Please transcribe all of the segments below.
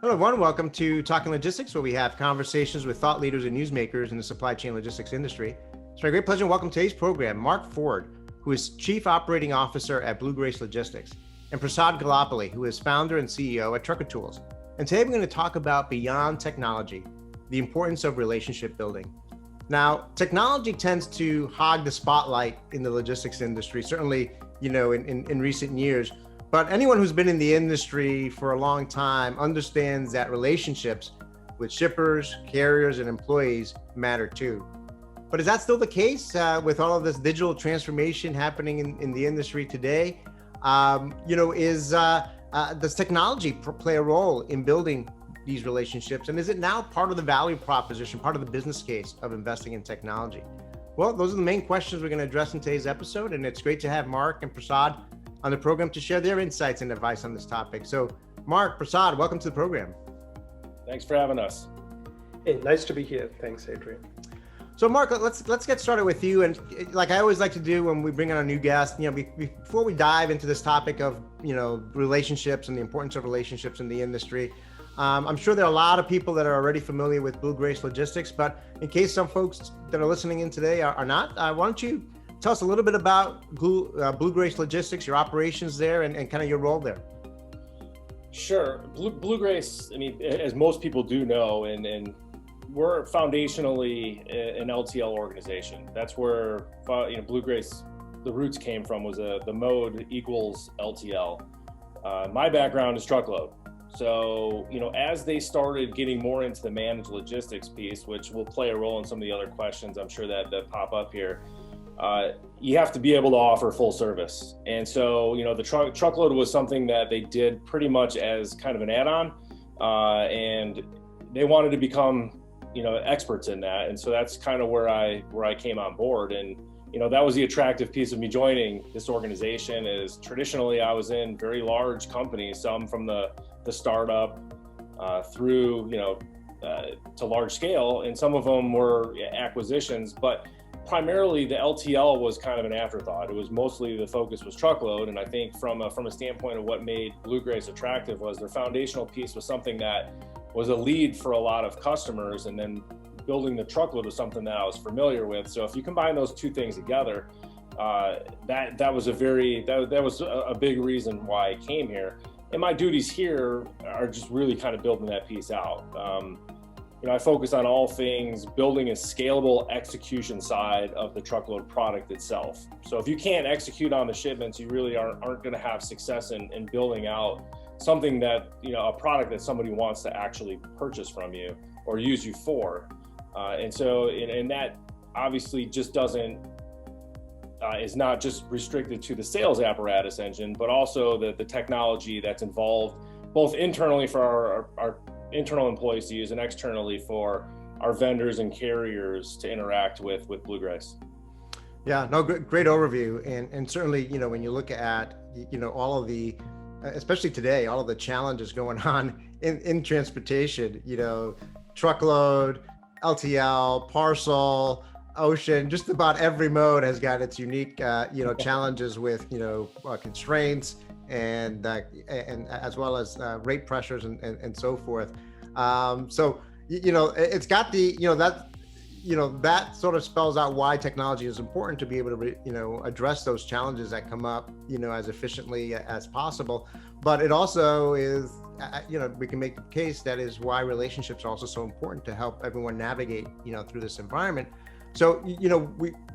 Hello, everyone. Welcome to Talking Logistics, where we have conversations with thought leaders and newsmakers in the supply chain logistics industry. It's my great pleasure to welcome today's program Mark Ford, who is Chief Operating Officer at BlueGrace Logistics, and Prasad Galapalli, who is founder and CEO at Trucker Tools. And today we're going to talk about beyond technology, the importance of relationship building. Now, technology tends to hog the spotlight in the logistics industry, certainly, in recent years. But anyone who's been in the industry for a long time understands that relationships with shippers, carriers, and employees matter too. But is that still the case with all of this digital transformation happening in the industry today? Does technology play a role in building these relationships? And is it now part of the value proposition, part of the business case of investing in technology? Well, those are the main questions we're going to address in today's episode. And it's great to have Mark and Prasad on the program to share their insights and advice on this topic. So Mark, Prasad, welcome to the program. Thanks for having us. Hey, nice to be here. Thanks, Adrian. So Mark, let's get started with you. And like I always like to do when we bring on a new guest, before we dive into this topic of, relationships and the importance of relationships in the industry, I'm sure there are a lot of people that are already familiar with BlueGrace Logistics, but in case some folks that are listening in today are not, why don't you tell us a little bit about BlueGrace Logistics, your operations there, and kind of your role there. Sure. BlueGrace, as most people do know, and we're foundationally an LTL organization. That's where BlueGrace, the roots came from, was the mode equals LTL. My background is truckload. So, as they started getting more into the managed logistics piece, which will play a role in some of the other questions I'm sure that pop up here, you have to be able to offer full service. And so, the truckload was something that they did pretty much as kind of an add-on, and they wanted to become, experts in that. And so that's kind of where I came on board. And, that was the attractive piece of me joining this organization. Is traditionally I was in very large companies, some from the startup through, to large scale, and some of them were acquisitions, but primarily the LTL was kind of an afterthought. It was mostly the focus was truckload. And I think from a standpoint of what made BlueGrace attractive was their foundational piece was something that was a lead for a lot of customers. And then building the truckload was something that I was familiar with. So if you combine those two things together, that was a big reason why I came here. And my duties here are just really kind of building that piece out. I focus on all things building a scalable execution side of the truckload product itself. So if you can't execute on the shipments, you really aren't going to have success in building out something that, a product that somebody wants to actually purchase from you or use you for. And that obviously just is not just restricted to the sales apparatus engine, but also the technology that's involved both internally for our internal employees to use and externally for our vendors and carriers to interact with BlueGrace. Yeah, no, great overview. And certainly, when you look at, all of the, especially today, all of the challenges going on in transportation, truckload, LTL, parcel, ocean, just about every mode has got its unique, challenges with, constraints and as well as rate pressures and so forth. It's got the, that sort of spells out why technology is important to be able to, address those challenges that come up, as efficiently as possible. But it also is, we can make the case that is why relationships are also so important to help everyone navigate, through this environment. So,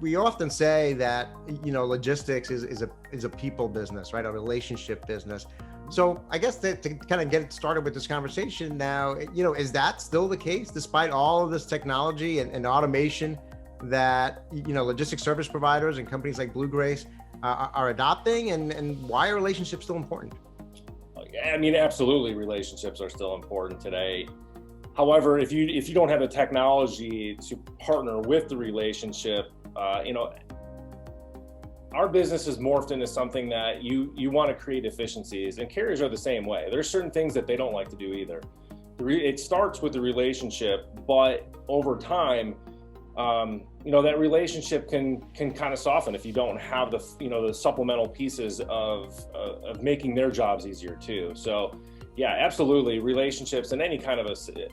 we often say that, logistics is a people business, right? A relationship business. So I guess to kind of get started with this conversation now, is that still the case despite all of this technology and automation that, logistics service providers and companies like BlueGrace are adopting, and why are relationships still important? Absolutely, relationships are still important today. However, if you don't have the technology to partner with the relationship, our business is morphed into something that you want to create efficiencies, and carriers are the same way. There's certain things that they don't like to do either. It starts with the relationship, but over time, that relationship can kind of soften if you don't have the supplemental pieces of making their jobs easier too. So Yeah, absolutely. Relationships and any kind of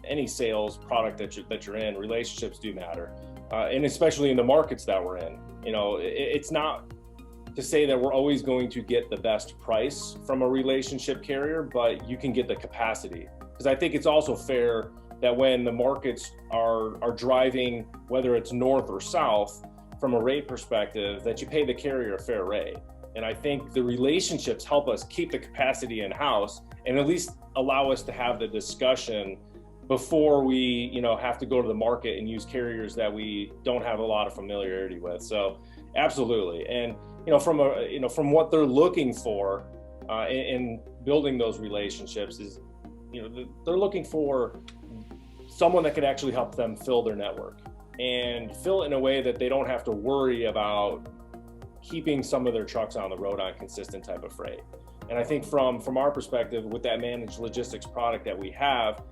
any sales product that you're in, relationships do matter, and especially in the markets that we're in. It's not to say that we're always going to get the best price from a relationship carrier, but you can get the capacity. Because I think it's also fair that when the markets are driving, whether it's north or south, from a rate perspective, that you pay the carrier a fair rate. And I think the relationships help us keep the capacity in-house and at least allow us to have the discussion before we, have to go to the market and use carriers that we don't have a lot of familiarity with. So absolutely. And, from what they're looking for in building those relationships is, they're looking for someone that could actually help them fill their network and fill it in a way that they don't have to worry about keeping some of their trucks on the road on consistent type of freight. And I think from our perspective, with that managed logistics product that we have,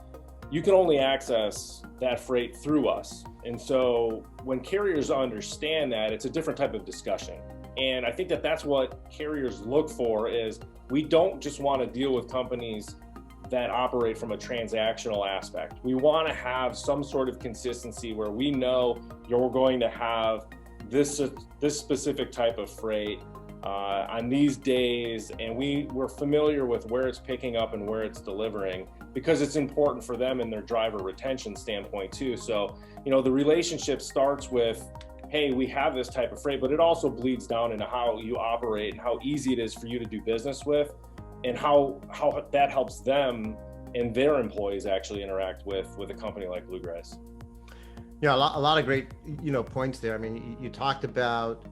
you can only access that freight through us. And so when carriers understand that, it's a different type of discussion. And I think that's what carriers look for is we don't just want to deal with companies that operate from a transactional aspect. We want to have some sort of consistency where we know you're going to have this specific type of freight on these days, and we're familiar with where it's picking up and where it's delivering, because it's important for them in their driver retention standpoint too. So, the relationship starts with, hey, we have this type of freight, but it also bleeds down into how you operate and how easy it is for you to do business with, and how that helps them and their employees actually interact with a company like BlueGrace. Yeah, a lot of great, points there. I mean, you talked about,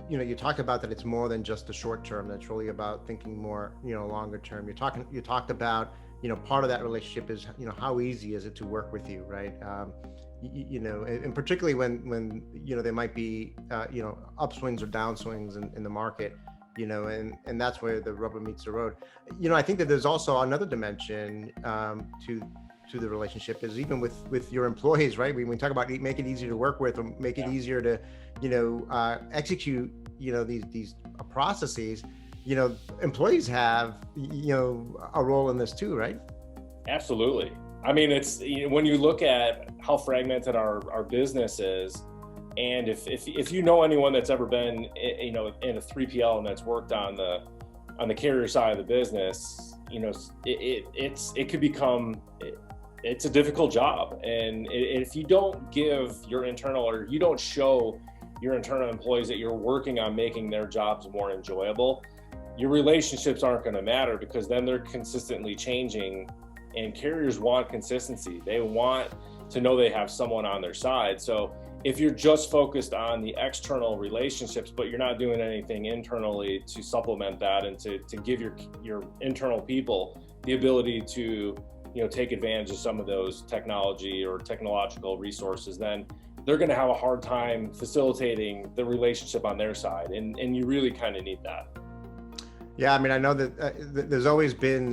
that it's more than just the short term. That's really about thinking more, longer term. You talked about, part of that relationship is, how easy is it to work with you, right? And particularly when there might be, upswings or downswings in the market, and that's where the rubber meets the road. I think that there's also another dimension to the relationship is even with your employees, right? When we talk about make it easier to work with or make it easier to, execute, these processes, employees have, a role in this too, right? Absolutely. I mean, it's, when you look at how fragmented our business is, and if you know anyone that's ever been, in a 3PL and that's worked on the carrier side of the business, it could become, it's a difficult job. And if you don't give your internal, or you don't show your internal employees that you're working on making their jobs more enjoyable, your relationships aren't going to matter, because then they're consistently changing, and carriers want consistency. They want to know they have someone on their side. So if you're just focused on the external relationships, but you're not doing anything internally to supplement that and to give your internal people the ability to, take advantage of some of those technology or technological resources, then they're going to have a hard time facilitating the relationship on their side. And you really kind of need that. Yeah, I mean, I know that there's always been,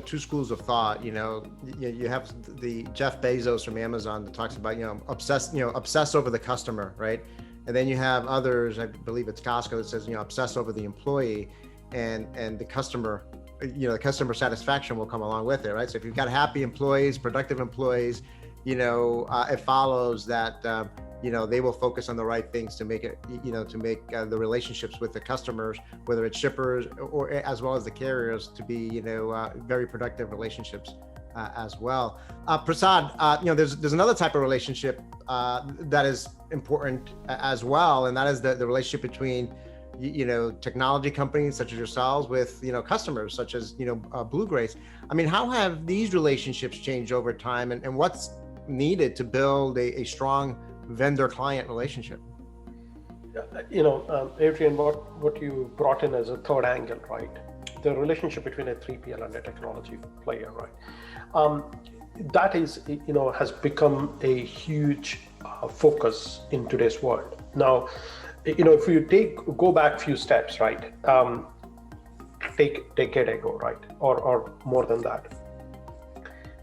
two schools of thought. You have the Jeff Bezos from Amazon that talks about, obsess over the customer, right? And then you have others, I believe it's Costco, that says, obsess over the employee, and the customer, the customer satisfaction will come along with it, right? So if you've got happy employees, productive employees, it follows that, they will focus on the right things to make it, to make the relationships with the customers, whether it's shippers or as well as the carriers, to be, very productive relationships as well. Prasad, there's another type of relationship that is important as well, and that is the relationship between, technology companies such as yourselves with, customers such as, BlueGrace. I mean, how have these relationships changed over time, and what's needed to build a strong vendor-client relationship? Adrian, what you brought in as a third angle, right? The relationship between a 3PL and a technology player, right? That is, has become a huge focus in today's world. Now, if you go back a few steps, right? Take a decade ago, right? Or more than that.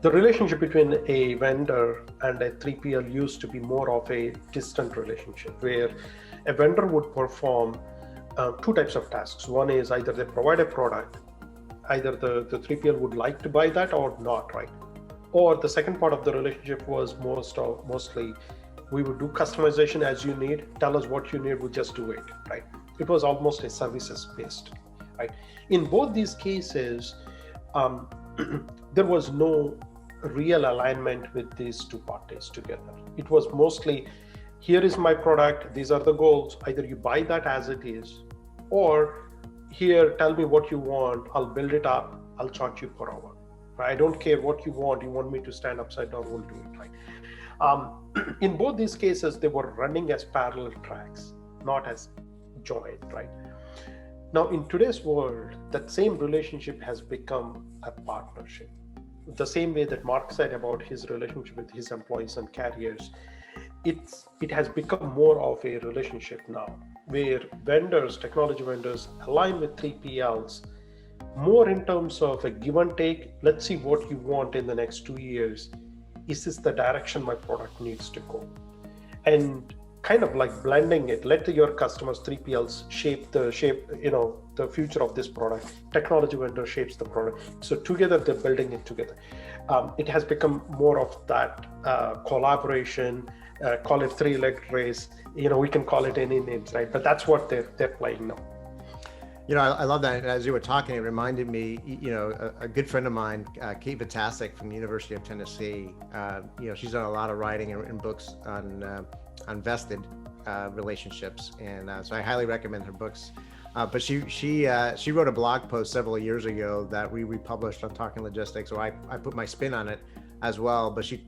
The relationship between a vendor and a 3PL used to be more of a distant relationship, where a vendor would perform two types of tasks. One is either they provide a product either the 3PL would like to buy that or not, right? Or the second part of the relationship was mostly we would do customization as you need, tell us what you need, we'll just do it, right? It was almost a services based, right? In both these cases, there was no real alignment with these two parties together. It was mostly, here is my product, these are the goals, either you buy that as it is, or here, tell me what you want, I'll build it up, I'll charge you per hour. I don't care what you want me to stand upside down, we'll do it, right? In both these cases, they were running as parallel tracks, not as joint, right? Now, in today's world, that same relationship has become a partnership. The same way that Mark said about his relationship with his employees and carriers, it has become more of a relationship now, where vendors, technology vendors, align with 3PLs more in terms of a give and take. Let's see what you want in the next 2 years. Is this the direction my product needs to go? And kind of like blending it, let your customers, 3PLs shape the future of this product. Technology vendor shapes the product. So together they're building it together. It has become more of that collaboration, call it three-legged race. We can call it any names, right? But that's what they're playing now. I love that. As you were talking, it reminded me, a good friend of mine, Kate Vitasic from the University of Tennessee. She's done a lot of writing and books on vested relationships, and so I highly recommend her books. But she wrote a blog post several years ago that we republished on Talking Logistics, so I put my spin on it as well. But she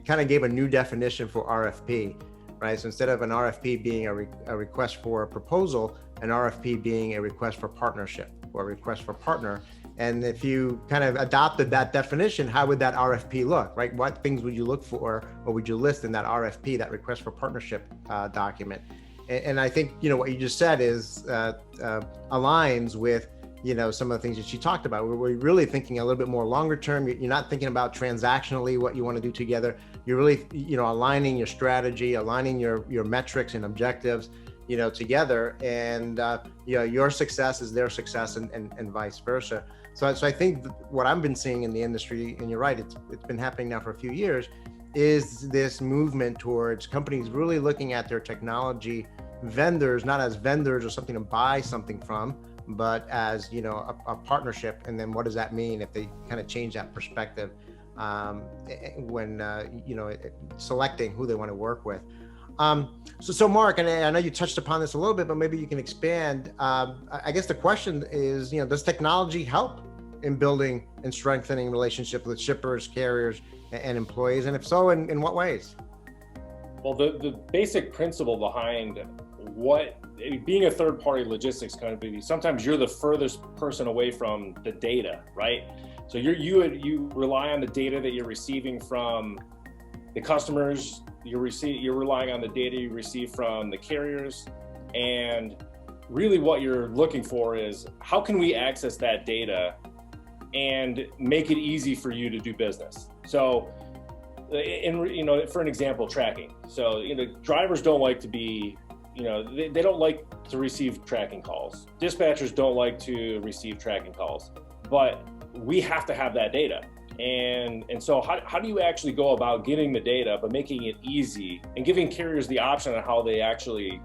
kind of gave a new definition for RFP, right? So instead of an RFP being a request for a proposal, an RFP being a request for partnership or a request for partner. And if you kind of adopted that definition, how would that RFP look, right? What things would you look for, or would you list in that RFP, that request for partnership document? And I think, what you just said is aligns with, some of the things that she talked about. We're really thinking a little bit more longer term. You're not thinking about transactionally what you want to do together. You're really, aligning your strategy, aligning your metrics and objectives, together, and your success is their success, and vice versa. So I think what I've been seeing in the industry, and you're right, it's been happening now for a few years, is this movement towards companies really looking at their technology vendors, not as vendors or something to buy something from, but as a partnership. And then what does that mean if they kind of change that perspective when selecting who they want to work with? So Mark, and I know you touched upon this a little bit, but maybe you can expand. I guess the question is, does technology help in building and strengthening relationships with shippers, carriers, and employees? And if so, in what ways? Well, the basic principle behind being a third-party logistics company, sometimes you're the furthest person away from the data, right? So you rely on the data that you're receiving from the customers. You're relying on the data you receive from the carriers, and really what you're looking for is how can we access that data and make it easy for you to do business. So, for an example, tracking. So, drivers don't like to be, they don't like to receive tracking calls. Dispatchers don't like to receive tracking calls, but we have to have that data. And so how do you actually go about getting the data, but making it easy and giving carriers the option on how they actually,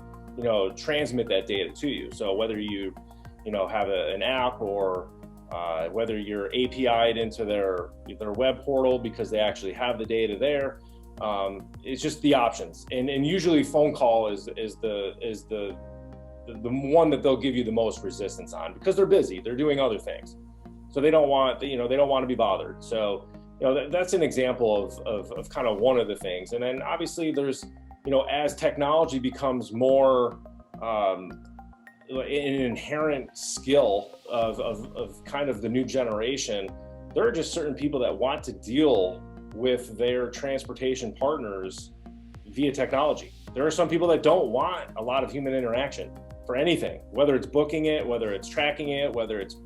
transmit that data to you? So whether you, have an app, or whether you're API'd into their web portal because they actually have the data there, it's just the options. And usually phone call is the one that they'll give you the most resistance on, because they're busy, they're doing other things. So they don't want to be bothered. So, that's an example of kind of one of the things. And then obviously there's, as technology becomes more an inherent skill of kind of the new generation, there are just certain people that want to deal with their transportation partners via technology. There are some people that don't want a lot of human interaction for anything, whether it's booking it, whether it's tracking it, whether it's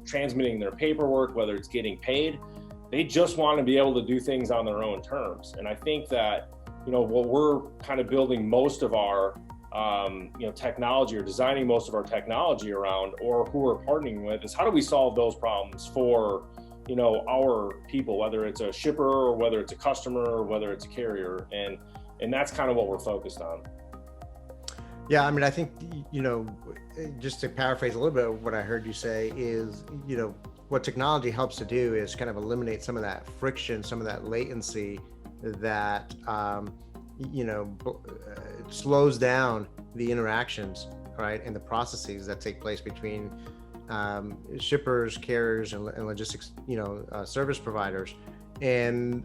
transmitting their paperwork, whether it's getting paid. They just want to be able to do things on their own terms. And I think that, what we're kind of building most of our technology or designing most of our technology around, or who we're partnering with, is how do we solve those problems for, our people, whether it's a shipper or whether it's a customer or whether it's a carrier. And that's kind of what we're focused on. Yeah, I mean, I think, just to paraphrase a little bit of what I heard you say is, what technology helps to do is kind of eliminate some of that friction, some of that latency that, slows down the interactions, right, and the processes that take place between shippers, carriers, and logistics, service providers. And,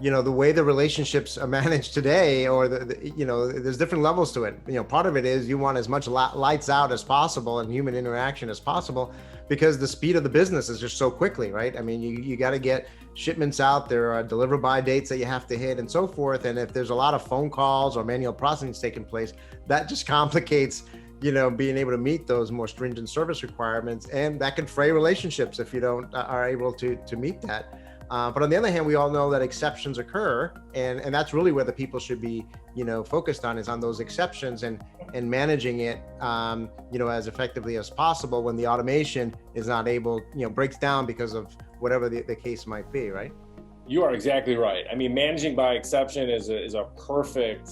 the way the relationships are managed today, or there's different levels to it. Part of it is you want as much lights out as possible and human interaction as possible, because the speed of the business is just so quickly, right? I mean, you got to get shipments out, there are deliver by dates that you have to hit and so forth. And if there's a lot of phone calls or manual processing taking place, that just complicates, being able to meet those more stringent service requirements. And that can fray relationships if you don't are able to meet that. But on the other hand, we all know that exceptions occur, and that's really where the people should be, focused on, is on those exceptions and managing it, as effectively as possible when the automation is not able, breaks down because of whatever the case might be, right? You are exactly right. I mean, managing by exception is a perfect,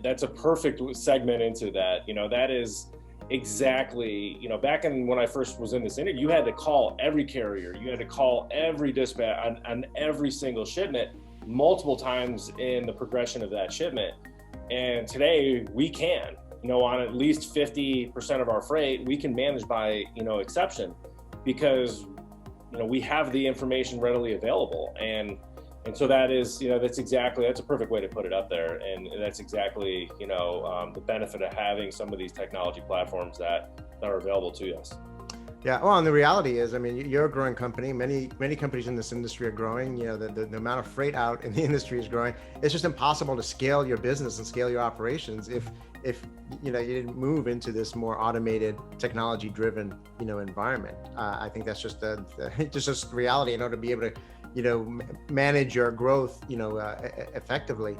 that's a perfect segment into that. That is exactly, back when I first was in this interview, you had to call every carrier, you had to call every dispatch on every single shipment multiple times in the progression of that shipment. And today we can, on at least 50% of our freight, we can manage by, exception, because, we have the information readily available. And so that is, that's a perfect way to put it up there. And that's exactly, the benefit of having some of these technology platforms that are available to us. Yeah, well, and the reality is, I mean, you're a growing company. Many companies in this industry are growing. The amount of freight out in the industry is growing. It's just impossible to scale your business and scale your operations if you didn't move into this more automated, technology-driven, environment. I think that's just just reality in order to be able to, manage your growth, effectively.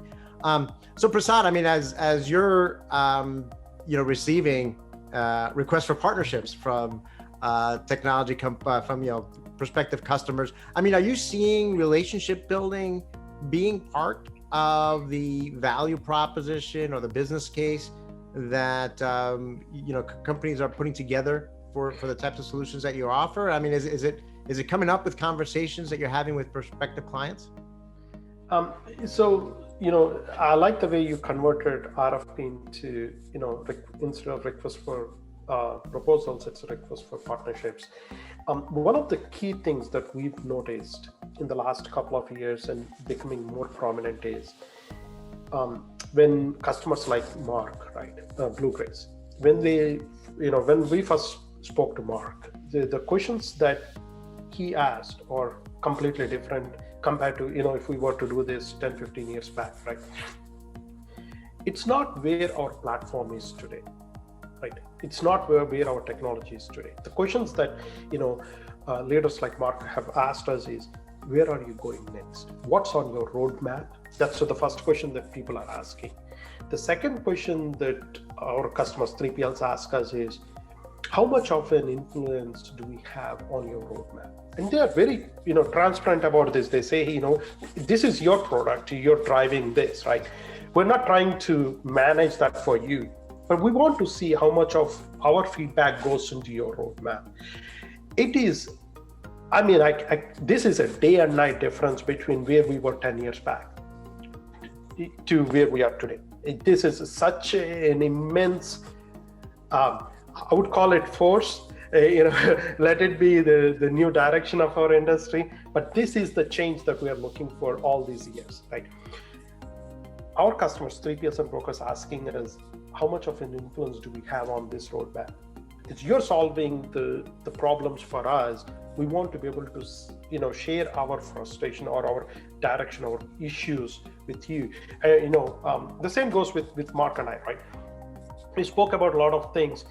So Prasad, I mean, as you're, receiving requests for partnerships from technology from prospective customers, I mean, are you seeing relationship building being part of the value proposition or the business case that companies are putting together for the types of solutions that you offer? I mean, is it coming up with conversations that you're having with prospective clients? I like the way you converted RFP into, instead of request for proposals, it's a request for partnerships. One of the key things that we've noticed in the last couple of years and becoming more prominent is when customers like Mark, right, BlueGrace, when we first spoke to Mark, the questions that he asked are completely different compared to, if we were to do this 10, 15 years back, right? It's not where our platform is today, right? It's not where our technology is today. The questions that, leaders like Mark have asked us is, where are you going next? What's on your roadmap? That's the first question that people are asking. The second question that our customers, 3PLs, ask us is, how much of an influence do we have on your roadmap? And they are very, transparent about this. They say, this is your product, you're driving this, right? We're not trying to manage that for you, but we want to see how much of our feedback goes into your roadmap. It is, this is a day and night difference between where we were 10 years back to where we are today. This is such an immense, I would call it force, let it be the new direction of our industry. But this is the change that we are looking for all these years, right? Our customers, 3PLs and brokers, asking us, how much of an influence do we have on this roadmap? It's you're solving the problems for us. We want to be able to, share our frustration or our direction, our issues with you. The same goes with Mark and I, right? We spoke about a lot of things.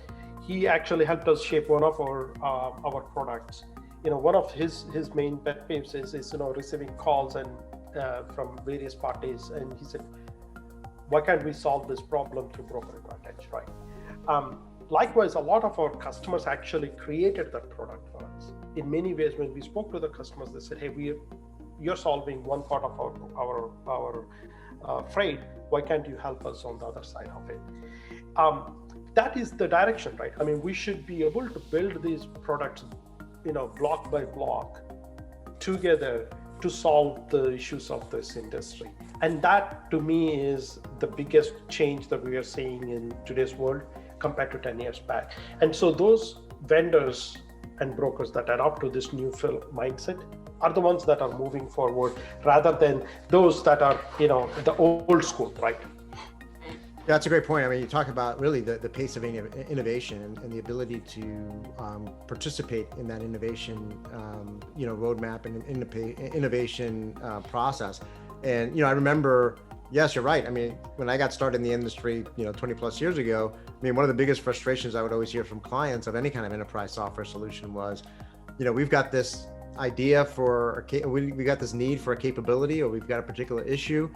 He actually helped us shape one of our products. One of his main pet peeves is receiving calls and from various parties, and he said, why can't we solve this problem through broker advantage, right? Likewise, a lot of our customers actually created that product for us. In many ways, when we spoke to the customers, they said, hey, you're solving one part of our freight. Why can't you help us on the other side of it? That is the direction, right? I mean, we should be able to build these products, block by block together to solve the issues of this industry. And that, to me, is the biggest change that we are seeing in today's world compared to 10 years back. And so those vendors and brokers that adopt to this new mindset are the ones that are moving forward rather than those that are, the old school, right? That's a great point. I mean, you talk about really the pace of innovation and the ability to participate in that innovation, roadmap and innovation process. And, I remember, yes, you're right. I mean, when I got started in the industry, 20 plus years ago, I mean, one of the biggest frustrations I would always hear from clients of any kind of enterprise software solution was, we've got this idea we got this need for a capability, or we've got a particular issue.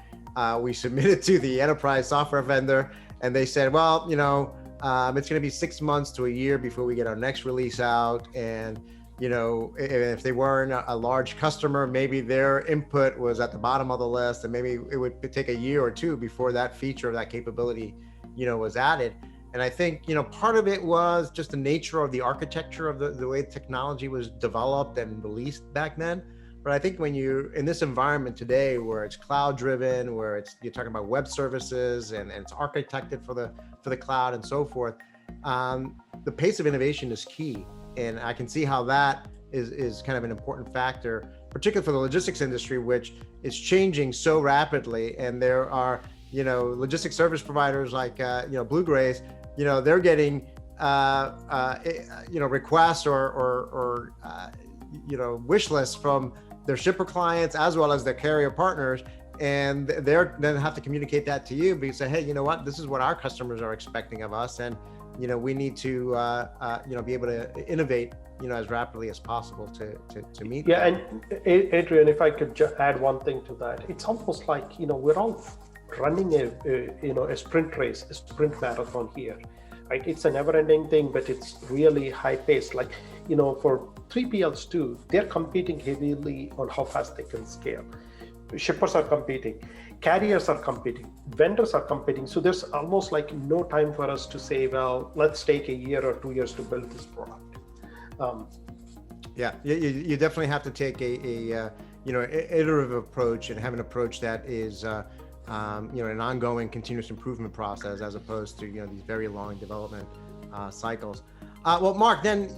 We submitted to the enterprise software vendor, and they said, well, it's going to be 6 months to a year before we get our next release out. And, if they weren't a large customer, maybe their input was at the bottom of the list, and maybe it would take a year or two before that feature or that capability, was added. And I think, part of it was just the nature of the architecture of the way technology was developed and released back then. But I think when you're in this environment today, where it's cloud driven, where you're talking about web services and it's architected for the cloud and so forth, the pace of innovation is key. And I can see how that is kind of an important factor, particularly for the logistics industry, which is changing so rapidly. And there are, logistics service providers like, BlueGrace, they're getting, requests or wish lists from their shipper clients as well as their carrier partners. And they're then have to communicate that to you, because say, hey, you know what, this is what our customers are expecting of us. And, we need to, be able to innovate, as rapidly as possible to meet. Yeah. That. And Adrian, if I could just add one thing to that, it's almost like, we're all running a sprint race, a sprint marathon here, right? It's a never-ending thing, but it's really high-paced. Like, for 3PLs too, they're competing heavily on how fast they can scale. Shippers are competing, carriers are competing, vendors are competing. So there's almost like no time for us to say, well, let's take a year or 2 years to build this product. Yeah, you definitely have to take a iterative approach and have an approach that is an ongoing continuous improvement process, as opposed to these very long development cycles. Well, Mark, then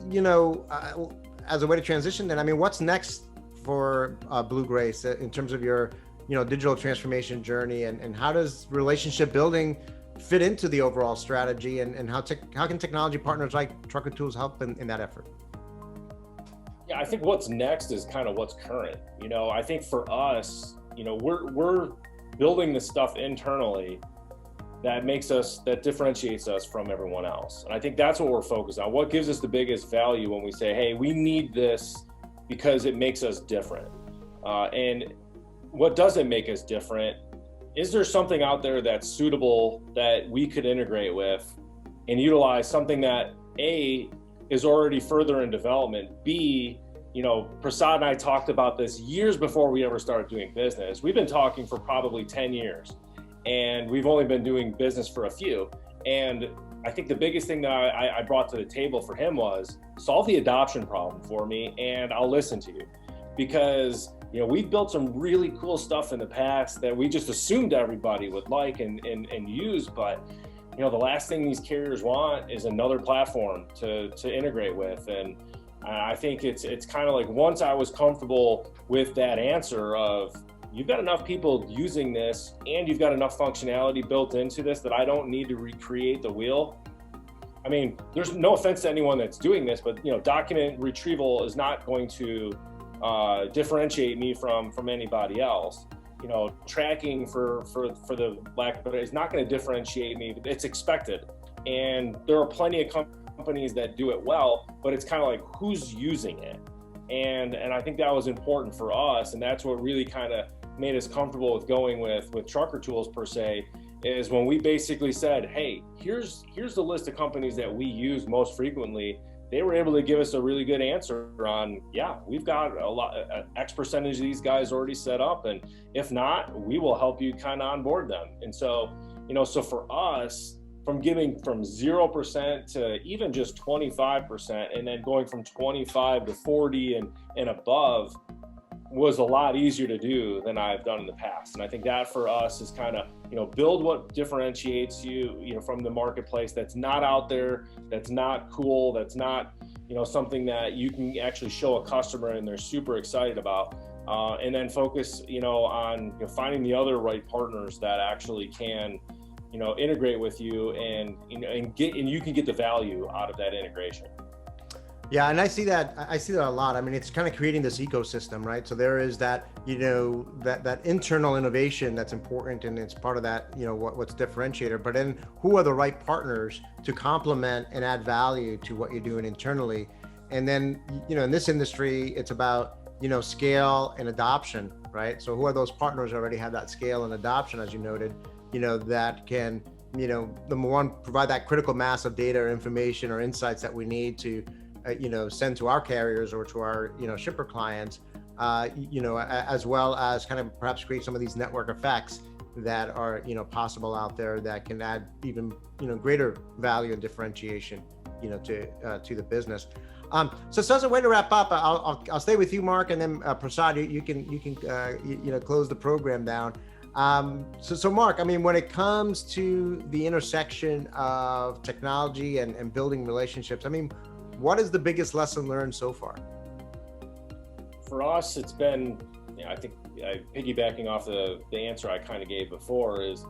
as a way to transition, then I mean, what's next for BlueGrace in terms of your digital transformation journey, and how does relationship building fit into the overall strategy, and how can technology partners like Trucker Tools help in that effort? Yeah, I think what's next is kind of what's current. I think for us, we're building the stuff internally that differentiates us from everyone else. And I think that's what we're focused on. What gives us the biggest value when we say, hey, we need this because it makes us different. And what doesn't make us different? Is there something out there that's suitable that we could integrate with and utilize, something that A, is already further in development, B, Prasad and I talked about this years before we ever started doing business. We've been talking for probably 10 years, and we've only been doing business for a few. And I think the biggest thing that I brought to the table for him was solve the adoption problem for me, and I'll listen to you. Because we've built some really cool stuff in the past that we just assumed everybody would like and use, but the last thing these carriers want is another platform to integrate with. And I think it's kind of like, once I was comfortable with that answer of, you've got enough people using this and you've got enough functionality built into this that I don't need to recreate the wheel. I mean, there's no offense to anyone that's doing this, but document retrieval is not going to differentiate me from anybody else. Tracking for the lack of better is not going to differentiate me. It's expected, and there are plenty of companies that do it well, but it's kind of like, who's using it? And I think that was important for us, and that's what really kind of made us comfortable with going with Trucker Tools per se, is when we basically said, hey, here's the list of companies that we use most frequently. They were able to give us a really good answer on, yeah, we've got a lot, X percentage of these guys already set up. And if not, we will help you kind of onboard them. And so, so for us, from giving from 0% to even just 25%, and then going from 25 to 40 and above was a lot easier to do than I've done in the past. And I think that for us is kind of, build what differentiates you, from the marketplace that's not out there, that's not cool, that's not, something that you can actually show a customer and they're super excited about. And then focus, on finding the other right partners that actually can, integrate with you and you can get the value out of that integration. Yeah, and I see that a lot. I mean, it's kind of creating this ecosystem, right? So there is that, that internal innovation that's important, and it's part of that, what's differentiator. But then who are the right partners to complement and add value to what you're doing internally? And then, in this industry, it's about, scale and adoption, right? So who are those partners who already have that scale and adoption, as you noted, that can, number one, provide that critical mass of data or information or insights that we need to, send to our carriers or to our, shipper clients, as well as kind of perhaps create some of these network effects that are, possible out there that can add even, greater value and differentiation, to the business. So as a way to wrap up, I'll stay with you, Mark, and then Prasad, you can close the program down. So Mark, I mean, when it comes to the intersection of technology and building relationships, I mean, what is the biggest lesson learned so far? For us, it's been, I think, piggybacking off the answer I kind of gave before is,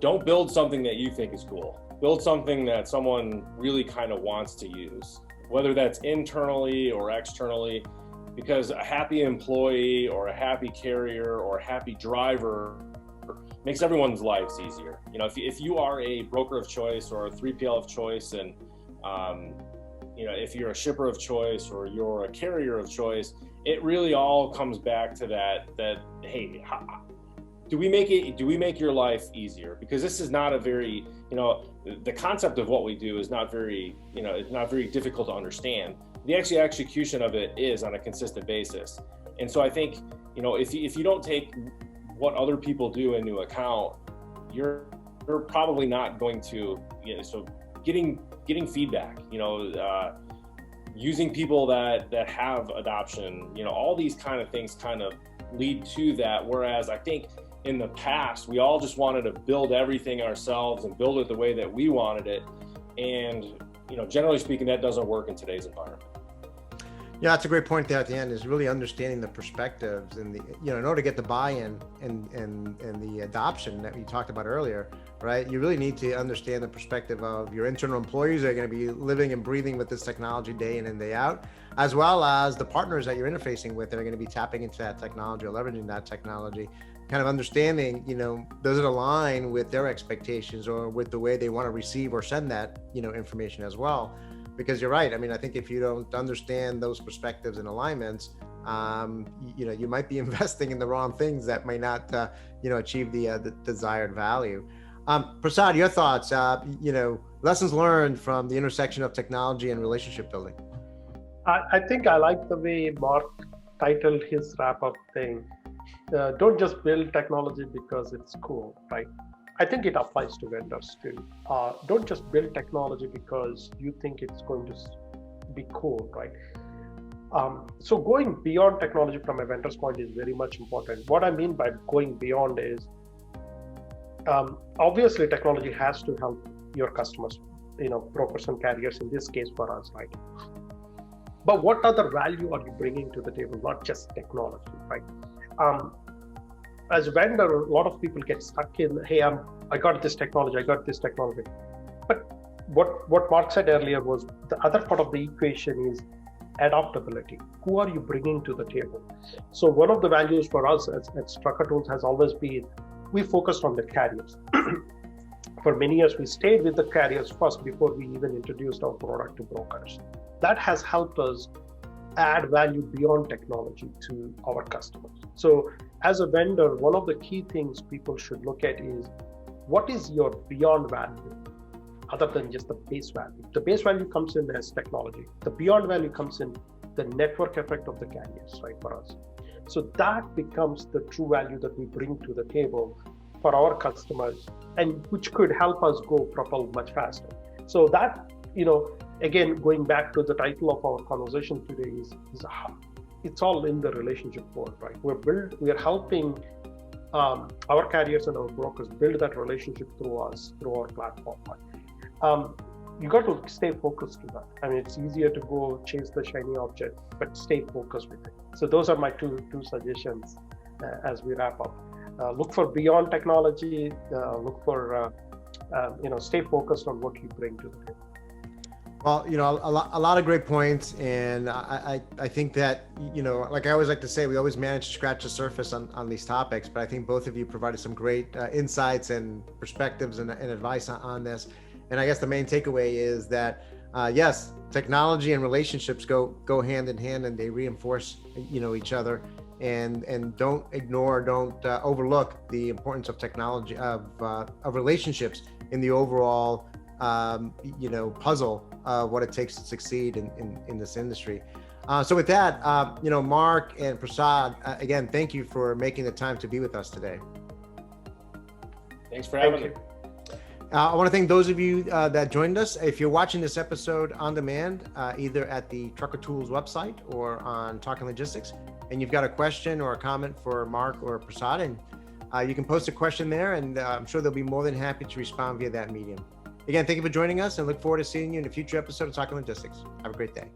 don't build something that you think is cool. Build something that someone really kind of wants to use, whether that's internally or externally, because a happy employee or a happy carrier or a happy driver makes everyone's lives easier. If you are a broker of choice or a 3PL of choice, and if you're a shipper of choice or you're a carrier of choice, it really all comes back to that hey, do we make your life easier? Because this is not a very, the concept of what we do is not very, it's not very difficult to understand. The actual execution of it is on a consistent basis. And so I think, if you don't take what other people do into account, you're probably not going to, so getting feedback, using people that have adoption, all these kind of things kind of lead to that. Whereas I think in the past, we all just wanted to build everything ourselves and build it the way that we wanted it. And, generally speaking, that doesn't work in today's environment. Yeah, that's a great point there at the end, is really understanding the perspectives and the, in order to get the buy-in and the adoption that we talked about earlier, right? You really need to understand the perspective of your internal employees that are going to be living and breathing with this technology day in and day out, as well as the partners that you're interfacing with that are going to be tapping into that technology or leveraging that technology, kind of understanding, does it align with their expectations or with the way they want to receive or send that, information as well. Because you're right. I mean, I think if you don't understand those perspectives and alignments, you might be investing in the wrong things that may not, achieve the desired value. Prasad, your thoughts, lessons learned from the intersection of technology and relationship building. I think I like the way Mark titled his wrap-up thing. Don't just build technology because it's cool, right? I think it applies to vendors too. Don't just build technology because you think it's going to be cool, right? So going beyond technology from a vendor's point is very much important. What I mean by going beyond is, obviously technology has to help your customers, brokers and carriers in this case for us, right? But what other value are you bringing to the table? Not just technology, right? As a vendor, a lot of people get stuck in, hey, I got this technology. But what Mark said earlier was the other part of the equation is adaptability. Who are you bringing to the table? So one of the values for us at Trucker Tools has always been, we focused on the carriers. For many years, we stayed with the carriers first before we even introduced our product to brokers. That has helped us add value beyond technology to our customers. So as a vendor, one of the key things people should look at is, what is your beyond value other than just the base value? The base value comes in as technology. The beyond value comes in the network effect of the carriers, right, for us. So that becomes the true value that we bring to the table for our customers, and which could help us go propel much faster. So that, again, going back to the title of our conversation today is it's all in the relationship world, right? We're helping our carriers and our brokers build that relationship through us, through our platform. You got to stay focused to that. I mean, it's easier to go chase the shiny object, but stay focused with it. So those are my two suggestions as we wrap up. Look for beyond technology. Look for stay focused on what you bring to the table. Well, a lot of great points, and I think that, like I always like to say, we always manage to scratch the surface on these topics, but I think both of you provided some great insights and perspectives and advice on this. And I guess the main takeaway is that, yes, technology and relationships go hand in hand, and they reinforce, each other. And don't ignore, don't overlook the importance of technology, of relationships in the overall, puzzle of what it takes to succeed in this industry. So with that, Mark and Prasad, again, thank you for making the time to be with us today. Thanks for having me. I want to thank those of you that joined us. If you're watching this episode on demand, either at the Trucker Tools website or on Talking Logistics, and you've got a question or a comment for Mark or Prasad, and you can post a question there, and I'm sure they'll be more than happy to respond via that medium. Again, thank you for joining us, and look forward to seeing you in a future episode of Talking Logistics. Have a great day.